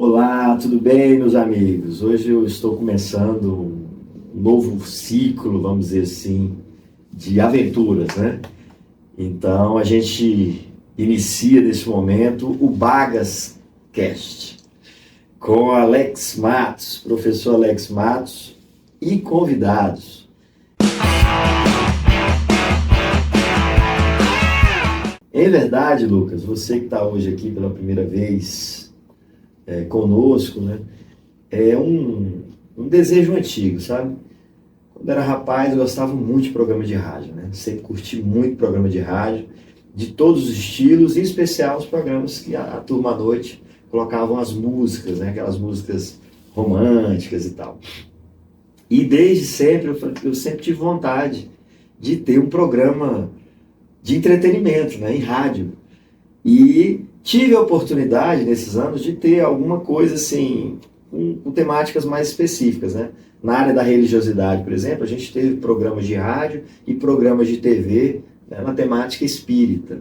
Olá, tudo bem, meus amigos? Hoje eu estou começando um novo ciclo, vamos dizer assim, de aventuras, né? Então a gente inicia nesse momento o Bagas Cast com Alex Matos, professor Alex Matos e convidados. Em verdade, Lucas, você que está hoje aqui pela primeira vez conosco, né? É um desejo antigo, sabe? Quando era rapaz, eu gostava muito de programa de rádio, né? Sempre curti muito programa de rádio, de todos os estilos, em especial os programas que a turma à noite colocavam as músicas, né? Aquelas músicas românticas e tal. E desde sempre, eu sempre tive vontade de ter um programa de entretenimento, né? Em rádio. E tive a oportunidade, nesses anos, de ter alguma coisa assim, com temáticas mais específicas, né? Na área da religiosidade, por exemplo, a gente teve programas de rádio e programas de TV, né, na temática espírita.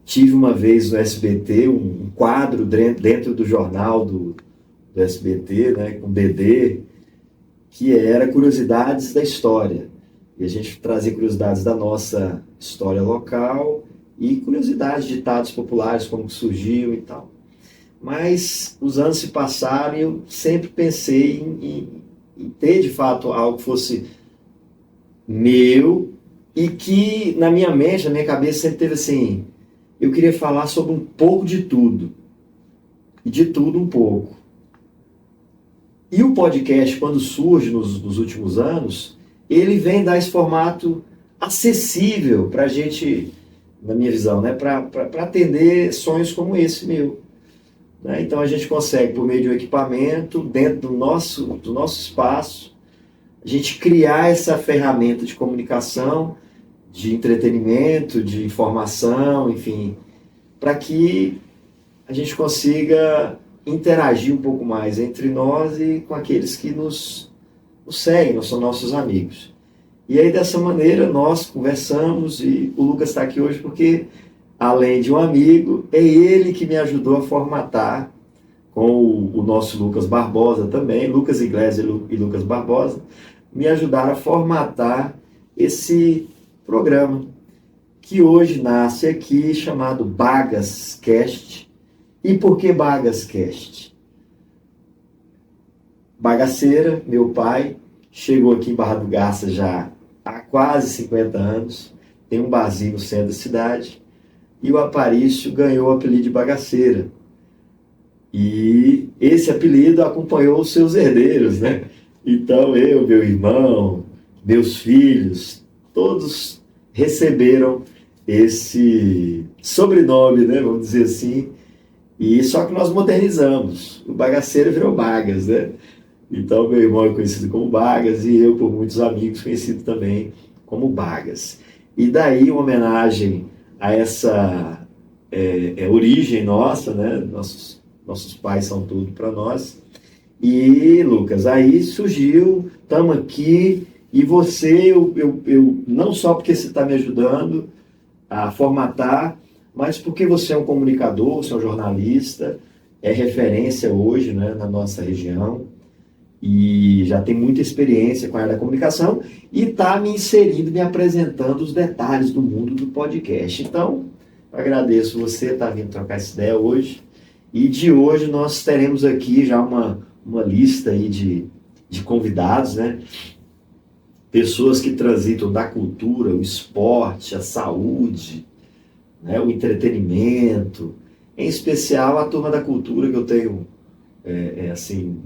Tive uma vez no SBT um quadro dentro do jornal do SBT, né, com Dedê, que era Curiosidades da História. E a gente trazia curiosidades da nossa história local e curiosidades de ditados populares, como que surgiu e tal. Mas os anos se passaram e eu sempre pensei em ter, de fato, algo que fosse meu e que, na minha mente, na minha cabeça, sempre teve assim, eu queria falar sobre um pouco de tudo. E de tudo um pouco. E o podcast, quando surge nos últimos anos, ele vem dar esse formato acessível para a gente, na minha visão, né, para atender sonhos como esse meu. Né? Então a gente consegue, por meio de um equipamento, dentro do nosso espaço, a gente criar essa ferramenta de comunicação, de entretenimento, de informação, enfim, para que a gente consiga interagir um pouco mais entre nós e com aqueles que nos seguem, são nossos amigos. E aí, dessa maneira, nós conversamos e o Lucas está aqui hoje porque, além de um amigo, é ele que me ajudou a formatar, com o nosso Lucas Barbosa também, Lucas Iglesias e Lucas Barbosa, me ajudaram a formatar esse programa, que hoje nasce aqui, chamado Bagas Cast. E por que Bagas Cast? Bagaceira, meu pai, chegou aqui em Barra do Garça já há quase 50 anos, tem um barzinho no centro da cidade, e o Aparício ganhou o apelido de Bagaceira. E esse apelido acompanhou os seus herdeiros, né? Então eu, meu irmão, meus filhos, todos receberam esse sobrenome, né? Vamos dizer assim. E só que nós modernizamos. O Bagaceira virou Bagas, né? Então, meu irmão é conhecido como Bagas e eu, por muitos amigos, conhecido também como Bagas. E daí, uma homenagem a essa origem nossa, né? Nossos pais são tudo para nós. E, Lucas, aí surgiu, estamos aqui, e você, eu não só porque você está me ajudando a formatar, mas porque você é um comunicador, você é um jornalista, é referência hoje, né, na nossa região, e já tem muita experiência com a área da comunicação, e está me inserindo, me apresentando os detalhes do mundo do podcast. Então, eu agradeço você estar vindo trocar essa ideia hoje, e de hoje nós teremos aqui já uma lista aí de convidados, né? Pessoas que transitam da cultura, o esporte, a saúde, né? O entretenimento, em especial a turma da cultura, que eu tenho assim,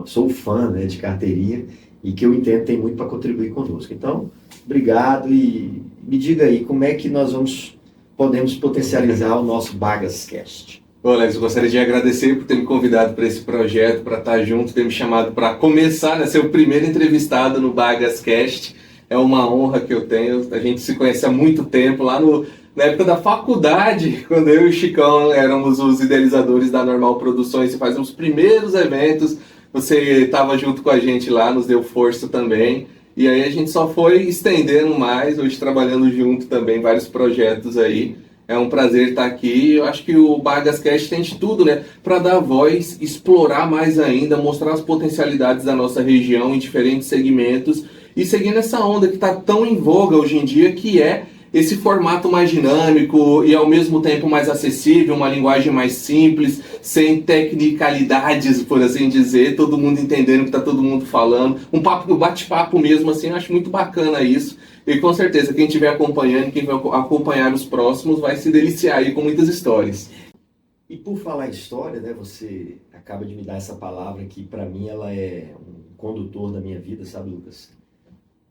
sou fã, né, de carteirinha e que eu entendo tem muito para contribuir conosco. Então, obrigado e me diga aí como é que nós podemos potencializar o nosso Bagascast. Bom, Alex, eu gostaria de agradecer por ter me convidado para esse projeto, para estar junto, ter me chamado para começar, né, ser o primeiro entrevistado no Bagascast. É uma honra que eu tenho. A gente se conhece há muito tempo, lá na época da faculdade, quando eu e o Chicão éramos os idealizadores da Normal Produções e fazíamos os primeiros eventos. Você estava junto com a gente lá, nos deu força também. E aí a gente só foi estendendo mais, hoje trabalhando junto também, vários projetos aí. É um prazer estar aqui. Eu acho que o Bagascast tem de tudo, né? Para dar voz, explorar mais ainda, mostrar as potencialidades da nossa região em diferentes segmentos e seguir nessa onda que está tão em voga hoje em dia, que é esse formato mais dinâmico e ao mesmo tempo mais acessível, uma linguagem mais simples, sem tecnicalidades, por assim dizer, todo mundo entendendo o que está todo mundo falando. Um papo, um bate-papo mesmo, assim, eu acho muito bacana isso. E com certeza, quem estiver acompanhando, quem vai acompanhar os próximos, vai se deliciar aí com muitas histórias. E por falar em história, né, você acaba de me dar essa palavra que para mim ela é um condutor da minha vida, sabe, Lucas?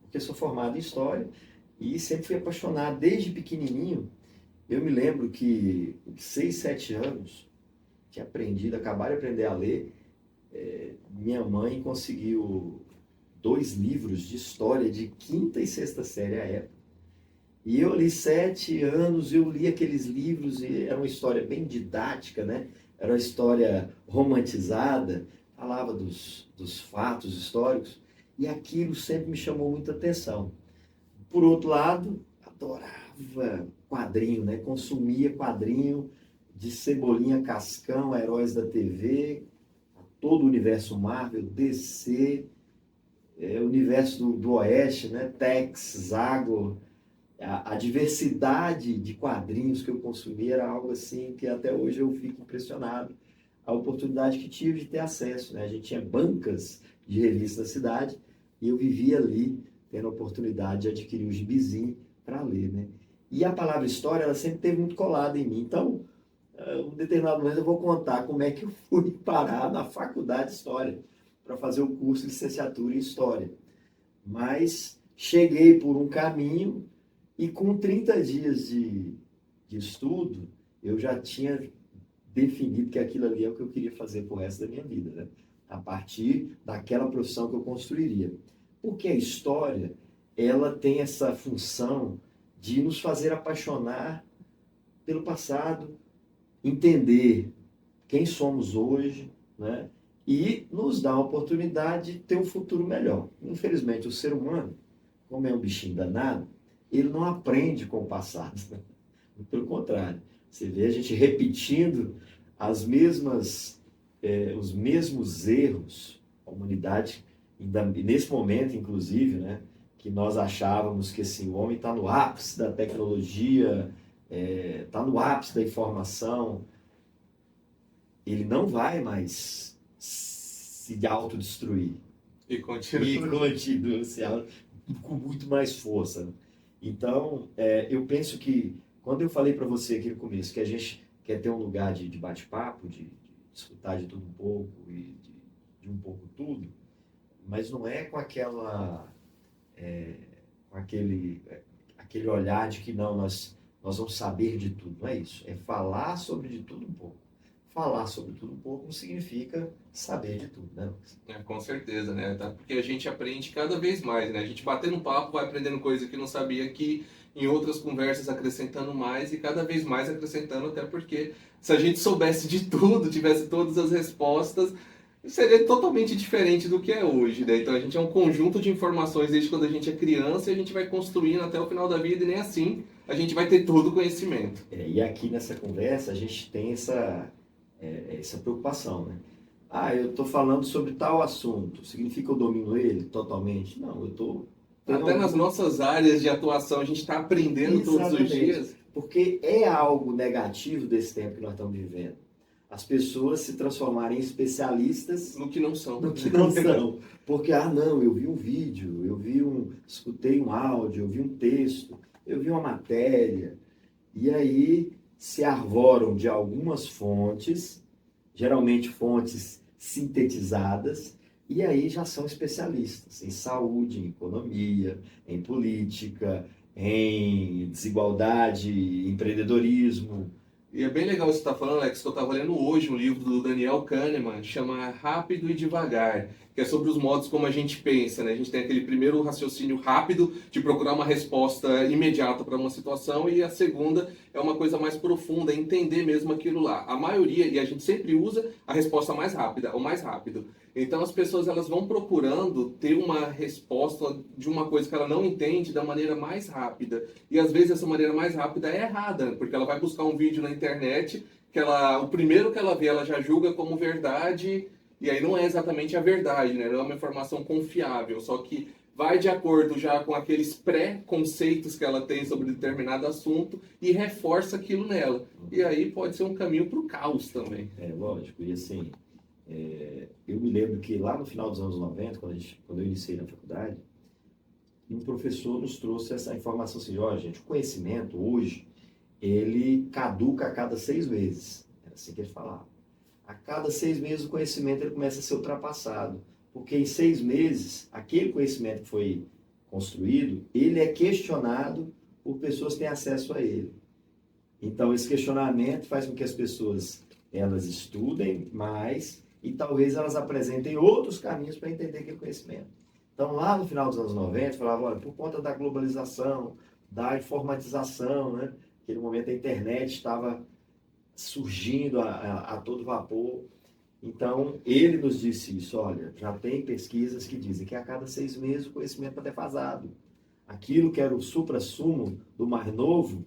Porque eu sou formado em história e sempre fui apaixonado desde pequenininho. Eu me lembro que com 6, 7 anos, tinha aprendido, acabaram de aprender a ler, minha mãe conseguiu 2 livros de história de quinta e sexta série à época. E eu ali, 7 anos, eu li aqueles livros e era uma história bem didática, né? Era uma história romantizada, falava dos fatos históricos, e aquilo sempre me chamou muita atenção. Por outro lado, adorava quadrinho, né? Consumia quadrinho de Cebolinha Cascão, Heróis da TV, todo o universo Marvel, DC, universo do Oeste, né? Tex, Zago. A diversidade de quadrinhos que eu consumia era algo assim que até hoje eu fico impressionado. A oportunidade que tive de ter acesso, né? A gente tinha bancas de revistas da cidade e eu vivia ali tendo a oportunidade de adquirir o gibizinho para ler, né? E a palavra história, ela sempre esteve muito colada em mim. Então, um determinado momento eu vou contar como é que eu fui parar na faculdade de História para fazer o curso de licenciatura em História. Mas cheguei por um caminho e com 30 dias de estudo, eu já tinha definido que aquilo ali é o que eu queria fazer pro resto da minha vida, né? A partir daquela profissão que eu construiria. Porque a história, ela tem essa função de nos fazer apaixonar pelo passado, entender quem somos hoje, né? E nos dar a oportunidade de ter um futuro melhor. Infelizmente, o ser humano, como é um bichinho danado, ele não aprende com o passado. Pelo contrário, você vê a gente repetindo as mesmas, os mesmos erros. A humanidade, nesse momento, inclusive, né, que nós achávamos que assim, o homem está no ápice da tecnologia, está no ápice da informação, ele não vai mais se autodestruir. E continua. Com muito mais força. Então, eu penso que, quando eu falei para você aqui no começo, que a gente quer ter um lugar de bate-papo, de escutar de tudo um pouco e de um pouco tudo, mas não é com com aquele olhar de que não, nós vamos saber de tudo, não é isso. É falar sobre de tudo um pouco. Falar sobre tudo um pouco não significa saber de tudo, né? Com certeza, né? Tá? Porque a gente aprende cada vez mais, né? A gente batendo papo, vai aprendendo coisa que não sabia, que em outras conversas acrescentando mais e cada vez mais acrescentando, até porque se a gente soubesse de tudo, tivesse todas as respostas, seria totalmente diferente do que é hoje, né? Então a gente é um conjunto de informações desde quando a gente é criança e a gente vai construindo até o final da vida e nem assim a gente vai ter todo o conhecimento. E aqui nessa conversa a gente tem essa preocupação, né? Ah, eu estou falando sobre tal assunto, significa que eu domino ele totalmente? Não, eu estou... Até nas nossas áreas de atuação a gente está aprendendo. Exatamente. Todos os dias. Porque é algo negativo desse tempo que nós estamos vivendo. As pessoas se transformarem em especialistas no que não são. No que não são. Porque, não, eu vi um vídeo, escutei um áudio, eu vi um texto, eu vi uma matéria, e aí se arvoram de algumas fontes, geralmente fontes sintetizadas, e aí já são especialistas em saúde, em economia, em política, em desigualdade, empreendedorismo. E é bem legal você estar falando, Alex, que eu estava lendo hoje um livro do Daniel Kahneman, chama Rápido e Devagar. que é sobre os modos como a gente pensa, né? A gente tem aquele primeiro raciocínio rápido de procurar uma resposta imediata para uma situação, e a segunda é uma coisa mais profunda, entender mesmo aquilo lá. A maioria, e a gente sempre usa a resposta mais rápida, o mais rápido. Então as pessoas elas vão procurando ter uma resposta de uma coisa que ela não entende da maneira mais rápida. E às vezes essa maneira mais rápida é errada, porque ela vai buscar um vídeo na internet que o primeiro que ela vê ela já julga como verdade, e aí não é exatamente a verdade, né? Não é uma informação confiável, só que vai de acordo já com aqueles pré-conceitos que ela tem sobre determinado assunto e reforça aquilo nela. E aí pode ser um caminho para o caos também. É lógico, e assim, eu me lembro que lá no final dos anos 90, quando eu iniciei na faculdade, um professor nos trouxe essa informação assim, olha gente, o conhecimento hoje, ele caduca a cada 6 meses. Era assim que ele falava. A cada 6 meses o conhecimento ele começa a ser ultrapassado. Porque em 6 meses, aquele conhecimento que foi construído, ele é questionado por pessoas que têm acesso a ele. Então, esse questionamento faz com que as pessoas elas estudem mais e talvez elas apresentem outros caminhos para entender aquele conhecimento. Então, lá no final dos anos 90, falava, olha, por conta da globalização, da informatização, né? Naquele momento a internet estava surgindo a todo vapor. Então, ele nos disse isso, olha, já tem pesquisas que dizem que a cada 6 meses o conhecimento está defasado. Aquilo que era o suprassumo do mais novo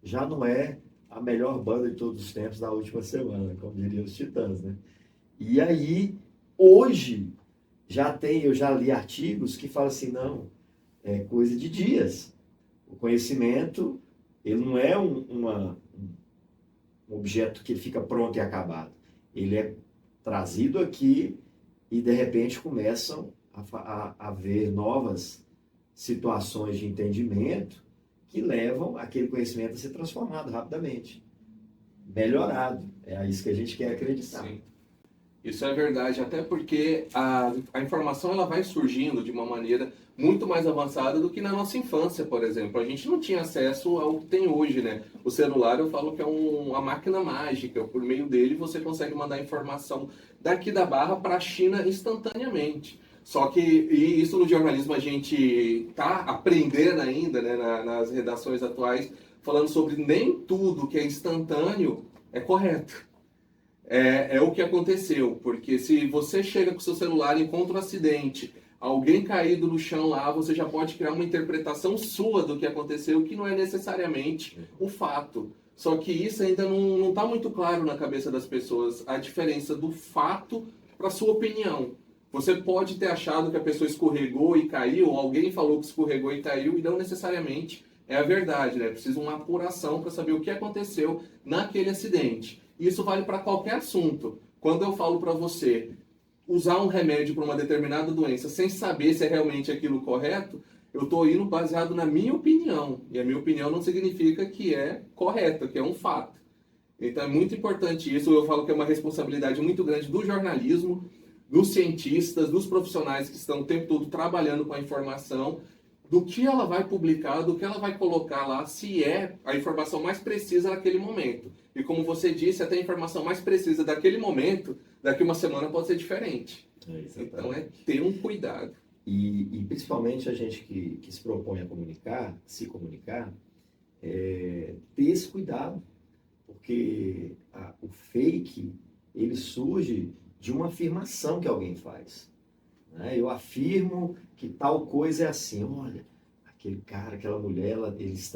já não é a melhor banda de todos os tempos da última semana, como diriam os Titãs, né? E aí, hoje, eu já li artigos que falam assim, não, é coisa de dias. O conhecimento, ele não é um objeto que ele fica pronto e acabado. Ele é trazido aqui e, de repente, começam a haver novas situações de entendimento que levam aquele conhecimento a ser transformado rapidamente, melhorado. É isso que a gente quer acreditar. Sim. Isso é verdade, até porque a informação ela vai surgindo de uma maneira muito mais avançada do que na nossa infância, por exemplo. A gente não tinha acesso ao que tem hoje, né? O celular, eu falo que é uma máquina mágica. Por meio dele, você consegue mandar informação daqui da Barra para a China instantaneamente. Só que, e isso no jornalismo a gente está aprendendo ainda, né, nas redações atuais, falando sobre nem tudo que é instantâneo é correto. É o que aconteceu, porque se você chega com seu celular e encontra um acidente, alguém caído no chão lá, você já pode criar uma interpretação sua do que aconteceu, que não é necessariamente o fato. Só que isso ainda não está muito claro na cabeça das pessoas, a diferença do fato para a sua opinião. Você pode ter achado que a pessoa escorregou e caiu, ou alguém falou que escorregou e caiu, e não necessariamente é a verdade, né? Precisa uma apuração para saber o que aconteceu naquele acidente. Isso vale para qualquer assunto. Quando eu falo para você usar um remédio para uma determinada doença sem saber se é realmente aquilo correto, eu estou indo baseado na minha opinião. E a minha opinião não significa que é correta, que é um fato. Então é muito importante isso. Eu falo que é uma responsabilidade muito grande do jornalismo, dos cientistas, dos profissionais que estão o tempo todo trabalhando com a informação, do que ela vai publicar, do que ela vai colocar lá, se é a informação mais precisa naquele momento. E como você disse, até a informação mais precisa daquele momento, daqui uma semana pode ser diferente. Então é ter um cuidado. E principalmente a gente que se propõe a se comunicar, ter esse cuidado. Porque o fake, ele surge de uma afirmação que alguém faz. Eu afirmo que tal coisa é assim. Olha, aquele cara, aquela mulher, eles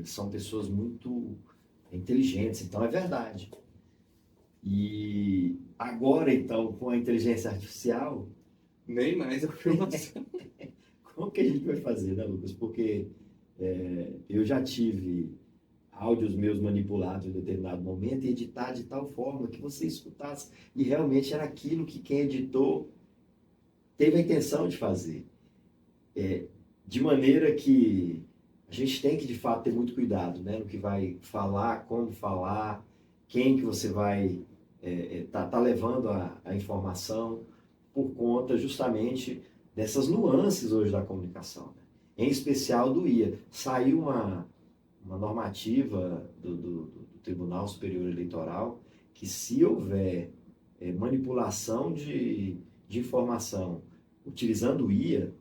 são pessoas muito inteligentes, então é verdade. E agora, então, com a inteligência artificial... Nem mais afirmação. Como que a gente vai fazer, né, Lucas? Porque eu já tive áudios meus manipulados em determinado momento e editar de tal forma que você escutasse e realmente era aquilo que quem editou teve a intenção de fazer. De maneira que a gente tem que, de fato, ter muito cuidado, né, no que vai falar, como falar, quem que você vai tá levando a informação, por conta justamente dessas nuances hoje da comunicação, né? Em especial do IA. Saiu uma normativa do Tribunal Superior Eleitoral que se houver manipulação de de informação utilizando o IA,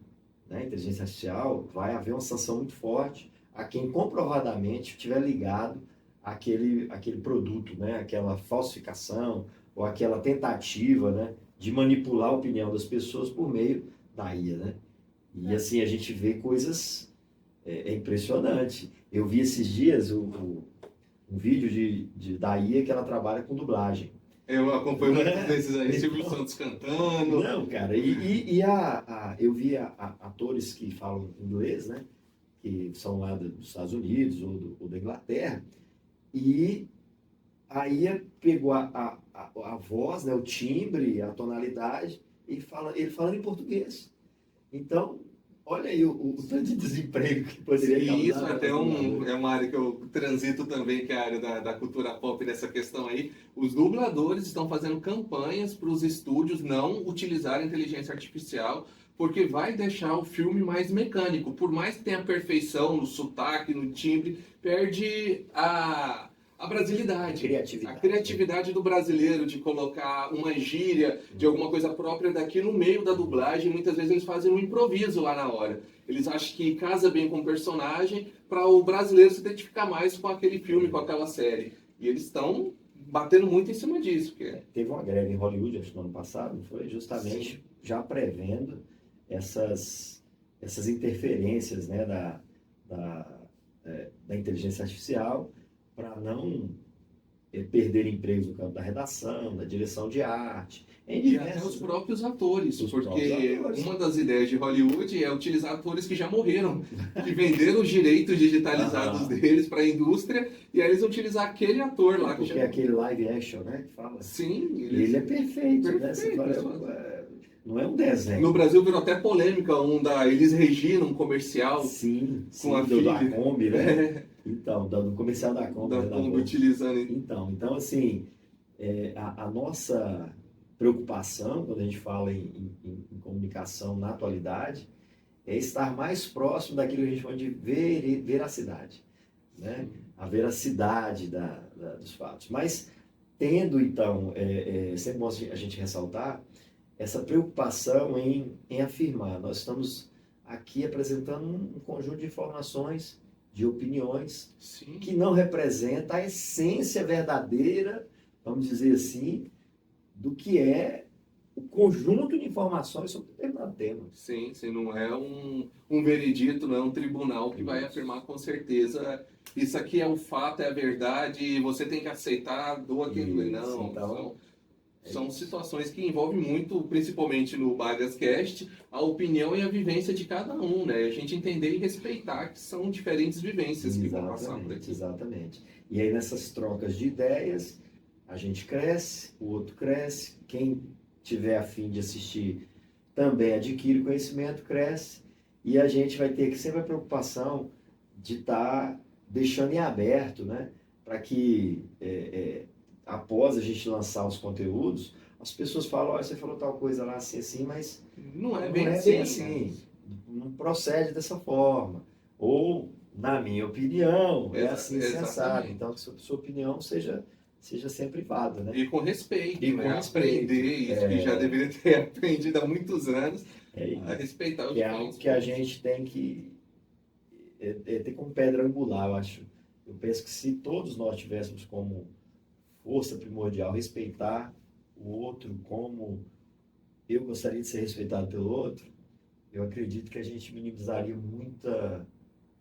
né, inteligência artificial, vai haver uma sanção muito forte a quem comprovadamente estiver ligado àquele produto, né, aquela falsificação ou aquela tentativa, né, de manipular a opinião das pessoas por meio da IA, né? E assim, a gente vê coisas impressionante. Eu vi esses dias um vídeo da IA que ela trabalha com dublagem. Eu acompanho muitos desses aí, Silvio Santos cantando. Não, cara, eu vi atores que falam inglês, né? Que são lá dos Estados Unidos ou da Inglaterra, e a IA pegou a voz, né, o timbre, a tonalidade, e ele falando em português. Então, olha aí o tanto de desemprego que poderia causar. E isso até é uma área que eu transito também, que é a área da cultura pop nessa questão aí. Os dubladores estão fazendo campanhas para os estúdios não utilizarem inteligência artificial, porque vai deixar o filme mais mecânico. Por mais que tenha perfeição no sotaque, no timbre, perde a brasilidade, a criatividade do brasileiro de colocar uma gíria de alguma coisa própria daqui no meio da dublagem. Muitas vezes eles fazem um improviso lá na hora. Eles acham que casa bem com o personagem para o brasileiro se identificar mais com aquele filme, com aquela série. E eles estão batendo muito em cima disso. Teve uma greve em Hollywood, acho que no ano passado, foi justamente Sim. já prevendo essas interferências, né, da inteligência artificial, para não perder empregos no campo da redação, da direção de arte. E até os próprios atores, porque uma das ideias de Hollywood é utilizar atores que já morreram, que venderam os direitos digitalizados deles para a indústria, e aí eles vão utilizar aquele ator lá. Porque é aquele live action, né, que fala. Sim. Ele é perfeito, né? Você fala, não é um desenho. No Brasil virou até polêmica da Elis Regina, um comercial com a filha. Da Kombi, né? Então, do comercial da Kombi. Da Kombi utilizando. Então assim, a nossa preocupação, quando a gente fala em comunicação na atualidade, é estar mais próximo daquilo que a gente chama de veracidade, né? A veracidade dos fatos. Mas tendo, então, sempre bom a gente ressaltar essa preocupação em afirmar. Nós estamos aqui apresentando um conjunto de informações, de opiniões, Sim. que não representa a essência verdadeira, vamos dizer assim, do que é o conjunto de informações sobre determinado tema. Sim, não é um veredito, não é um tribunal que vai afirmar com certeza isso aqui é o fato, é a verdade, e você tem que aceitar, doa quem doer. Não, então, são situações que envolvem muito, principalmente no Bagascast, a opinião e a vivência de cada um, né? A gente entender e respeitar que são diferentes vivências que vão passar por aqui. Exatamente. E aí nessas trocas de ideias, a gente cresce, o outro cresce, quem tiver a fim de assistir também adquire conhecimento, cresce, e a gente vai ter que sempre a preocupação de estar deixando em aberto, né? Para que após a gente lançar os conteúdos, as pessoas falam, olha, você falou tal coisa lá assim, mas não é bem assim. Não procede dessa forma. Ou, na minha opinião, é assim sensado. Então, que sua opinião seja sempre válida, né? E com respeito, e com respeito. Aprender isso que já deveria ter aprendido há muitos anos, a respeitar os pontos. É algo que a gente tem que ter como pedra angular, eu acho. Eu penso que se todos nós tivéssemos como força primordial respeitar o outro como eu gostaria de ser respeitado pelo outro, eu acredito que a gente minimizaria muita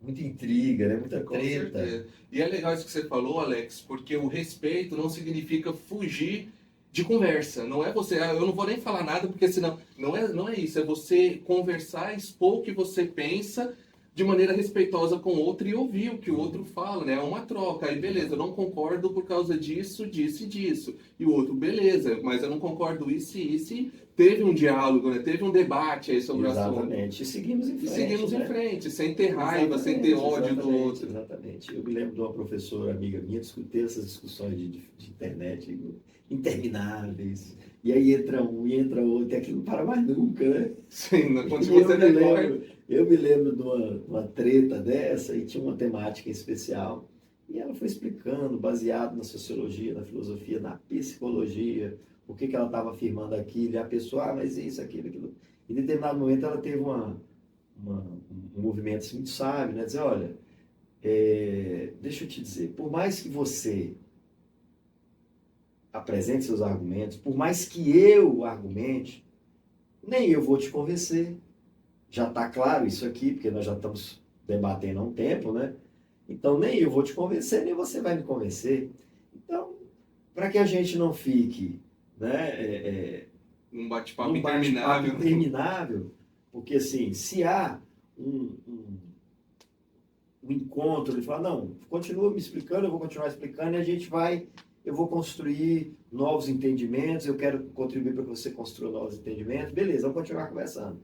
intriga, né? Muita treta. Certeza. E é legal isso que você falou, Alex, porque o respeito não significa fugir de conversa. Não é você, eu não vou nem falar nada, porque senão... Não é isso, é você conversar, expor o que você pensa de maneira respeitosa com o outro e ouvir o que o outro fala, né? É uma troca. Aí, beleza, eu não concordo por causa disso, disso e disso. E o outro, beleza, mas eu não concordo isso e isso. E teve um diálogo, né? Teve um debate aí sobre o assunto. Exatamente. E seguimos em frente, sem ter raiva, sem ter ódio do outro. Exatamente. Eu me lembro de uma professora amiga minha, discutir essas discussões de internet intermináveis. E aí entra um e entra outro, e aquilo não para mais nunca, né? Sim, quando você eu me lembro de uma treta dessa, e tinha uma temática em especial, e ela foi explicando, baseado na sociologia, na filosofia, na psicologia, por que ela estava afirmando aquilo, e a pessoa, mas isso, aquilo, aquilo. Em determinado momento ela teve um movimento assim, muito sábio, né? Dizer, olha, deixa eu te dizer, por mais que você apresente seus argumentos, por mais que eu argumente, nem eu vou te convencer. Já está claro isso aqui, porque nós já estamos debatendo há um tempo, né? Então, nem eu vou te convencer, nem você vai me convencer. Então, para que a gente não fique, né, Um bate-papo num bate-papo interminável. interminável, porque assim, se há um encontro, ele fala, não, continua me explicando, eu vou continuar explicando, e a gente vai, eu vou construir novos entendimentos, eu quero contribuir para que você construa novos entendimentos, beleza, vamos continuar conversando.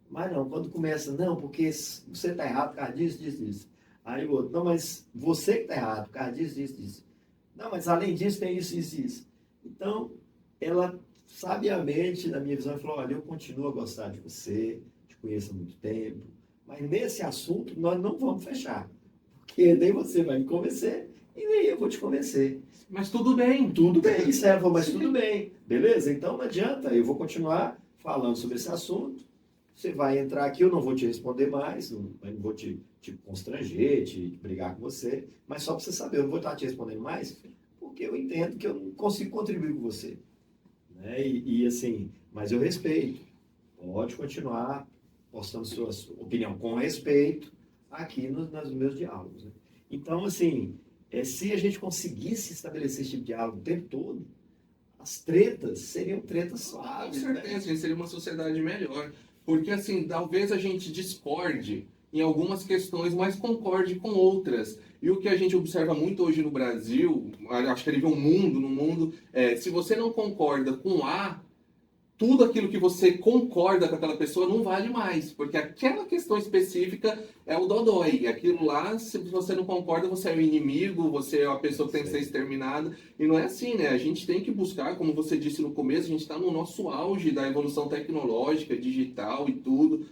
Mas não, quando começa, não, porque você está errado por causa disso, disso, disso. Aí o outro, não, mas você que está errado por causa disso, disso, disso. Não, mas além disso tem isso, isso, isso. Então, ela sabiamente, na minha visão, falou, olha, eu continuo a gostar de você, te conheço há muito tempo, mas nesse assunto nós não vamos fechar. Porque nem você vai me convencer e nem eu vou te convencer. Mas tudo bem. Tudo bem, isso ela falou, mas tudo bem. Beleza? Então não adianta, eu vou continuar falando sobre esse assunto. Você vai entrar aqui, eu não vou te responder mais, não vou te constranger, te brigar com você, mas só para você saber, eu não vou estar te respondendo mais, porque eu entendo que eu não consigo contribuir com você. Né? E assim, mas eu respeito. Pode continuar postando sua opinião com respeito aqui nos meus diálogos. Né? Então, assim, se a gente conseguisse estabelecer esse tipo de diálogo o tempo todo, as tretas seriam tretas suaves. Com certeza, né? a gente seria uma sociedade melhor. Porque, assim, talvez a gente discorde em algumas questões, mas concorde com outras. E o que a gente observa muito hoje no Brasil, acho que a nível mundo, no mundo, se você não concorda com A, tudo aquilo que você concorda com aquela pessoa não vale mais, porque aquela questão específica é o dodói. E aquilo lá, se você não concorda, você é o inimigo, você é a pessoa que tem que ser exterminada. E não é assim, né? A gente tem que buscar, como você disse no começo, a gente está no nosso auge da evolução tecnológica, digital e tudo.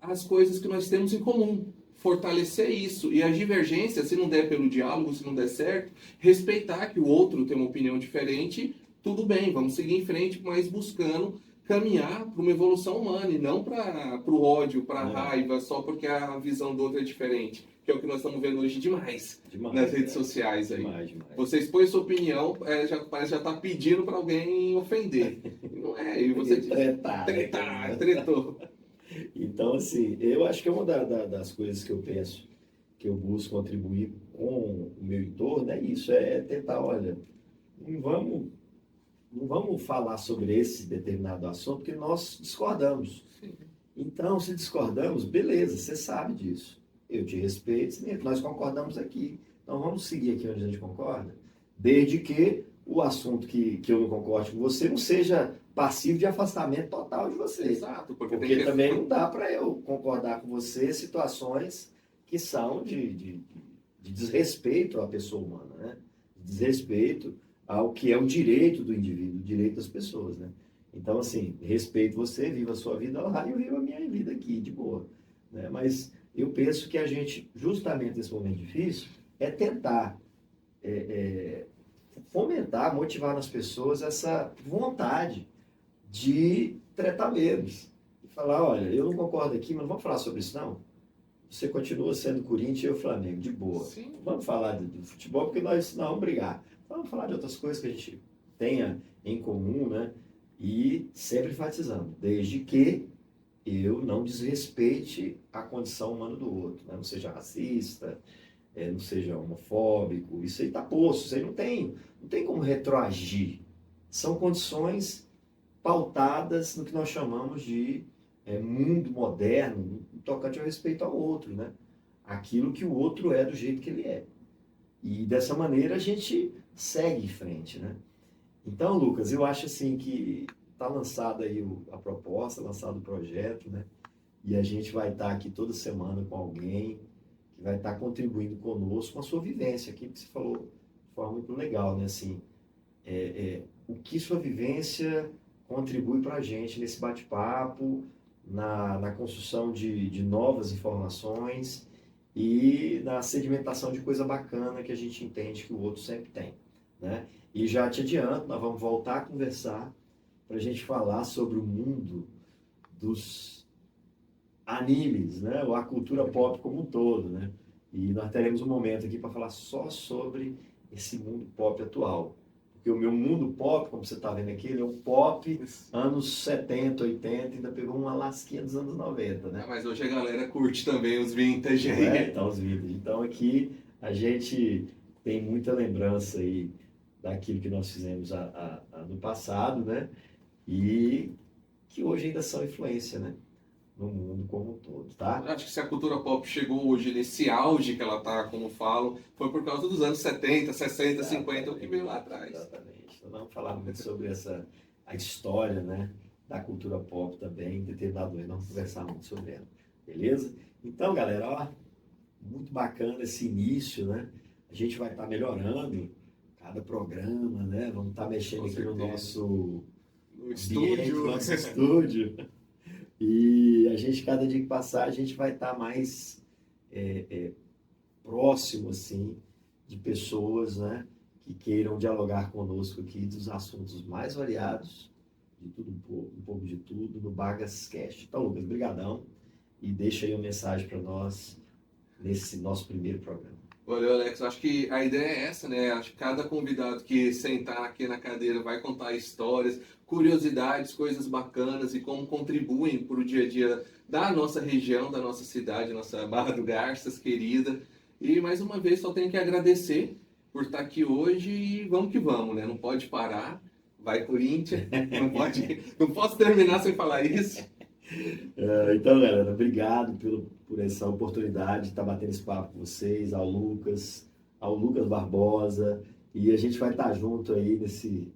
As coisas que nós temos em comum. Fortalecer isso. E a divergência, se não der pelo diálogo, se não der certo, respeitar que o outro tem uma opinião diferente. Tudo bem, vamos seguir em frente, mas buscando caminhar para uma evolução humana e não para o ódio, para a raiva, só porque a visão do outro é diferente. Que é o que nós estamos vendo hoje demais nas redes sociais aí. Demais. Você expõe sua opinião, parece que já está pedindo para alguém ofender. Não é, e você tretou. Então, assim, eu acho que é uma das coisas que eu penso, que eu busco contribuir com o meu entorno, é isso, é tentar, olha, não vamos falar sobre esse determinado assunto, porque nós discordamos. Sim. Então, se discordamos, beleza, você sabe disso. Eu te respeito, nós concordamos aqui. Então, vamos seguir aqui onde a gente concorda, desde que o assunto que eu não concorde com você não seja passivo de afastamento total de você. Exato, porque também não dá para eu concordar com você em situações que são de desrespeito à pessoa humana, né? Desrespeito ao que é o direito do indivíduo, o direito das pessoas, né? Então, assim, respeito você, viva a sua vida lá e eu vivo a minha vida aqui, de boa. Né? Mas eu penso que a gente, justamente nesse momento difícil, é tentar fomentar, motivar nas pessoas essa vontade de tratar menos. E falar, olha, eu não concordo aqui, mas não vamos falar sobre isso, não. Você continua sendo Corinthians e eu Flamengo, de boa. Sim. Vamos falar do futebol, porque nós não vamos brigar. Vamos falar de outras coisas que a gente tenha em comum, né? E sempre enfatizando, desde que eu não desrespeite a condição humana do outro, né? Não seja racista, não seja homofóbico, isso aí está posto, isso aí não tem como retroagir. São condições pautadas no que nós chamamos de mundo moderno, tocante ao respeito ao outro, né? Aquilo que o outro é do jeito que ele é. E dessa maneira a gente segue em frente, né? Então, Lucas, eu acho assim que está lançada aí a proposta, lançado o projeto, né? E a gente vai estar aqui toda semana com alguém que vai estar contribuindo conosco com a sua vivência, aqui que você falou de forma muito legal, né? Assim, o que sua vivência contribui para a gente nesse bate-papo, na construção de novas informações e na sedimentação de coisa bacana que a gente entende que o outro sempre tem, né? E já te adianto, nós vamos voltar a conversar para a gente falar sobre o mundo dos animes, né? Ou a cultura pop como um todo, né? E nós teremos um momento aqui para falar só sobre esse mundo pop atual. Porque o meu mundo pop, como você está vendo aqui, ele é um pop anos 70, 80, ainda pegou uma lasquinha dos anos 90, né? Mas hoje a galera curte também os vintage aí. Então, os vintage. Então aqui a gente tem muita lembrança aí daquilo que nós fizemos no passado, né? E que hoje ainda são influência, né? No mundo como um todo, tá? Eu acho que se a cultura pop chegou hoje nesse auge que ela tá, como falam, foi por causa dos anos 70, 60, 50, o que veio lá atrás. Exatamente. Então vamos falar muito sobre a história, né, da cultura pop também, em determinado momento, vamos conversar muito sobre ela. Beleza? Então, galera, ó, muito bacana esse início, né? A gente vai estar melhorando cada programa, né? Vamos estar mexendo aqui no nosso estúdio. Nosso estúdio. E a gente, cada dia que passar, a gente vai estar mais próximo, assim, de pessoas, né, que queiram dialogar conosco aqui dos assuntos mais variados, de tudo um pouco de tudo, no Bagas Cast. Então, Lucas, brigadão, e deixa aí uma mensagem para nós nesse nosso primeiro programa. Valeu, Alex. Acho que a ideia é essa, né? Acho que cada convidado que sentar aqui na cadeira vai contar histórias, curiosidades, coisas bacanas e como contribuem para o dia a dia da nossa região, da nossa cidade, nossa Barra do Garças querida. E mais uma vez só tenho que agradecer por estar aqui hoje e vamos que vamos, né? Não pode parar. Vai, Corinthians. Não posso terminar sem falar isso. Então, galera, obrigado por essa oportunidade de estar batendo esse papo com vocês, ao Lucas Barbosa, e a gente vai estar junto aí nesse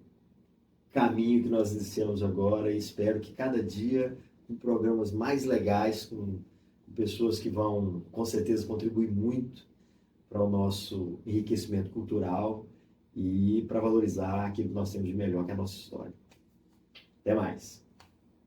caminho que nós iniciamos agora, e espero que cada dia com programas mais legais, com pessoas que vão, com certeza, contribuir muito para o nosso enriquecimento cultural e para valorizar aquilo que nós temos de melhor, que é a nossa história. Até mais!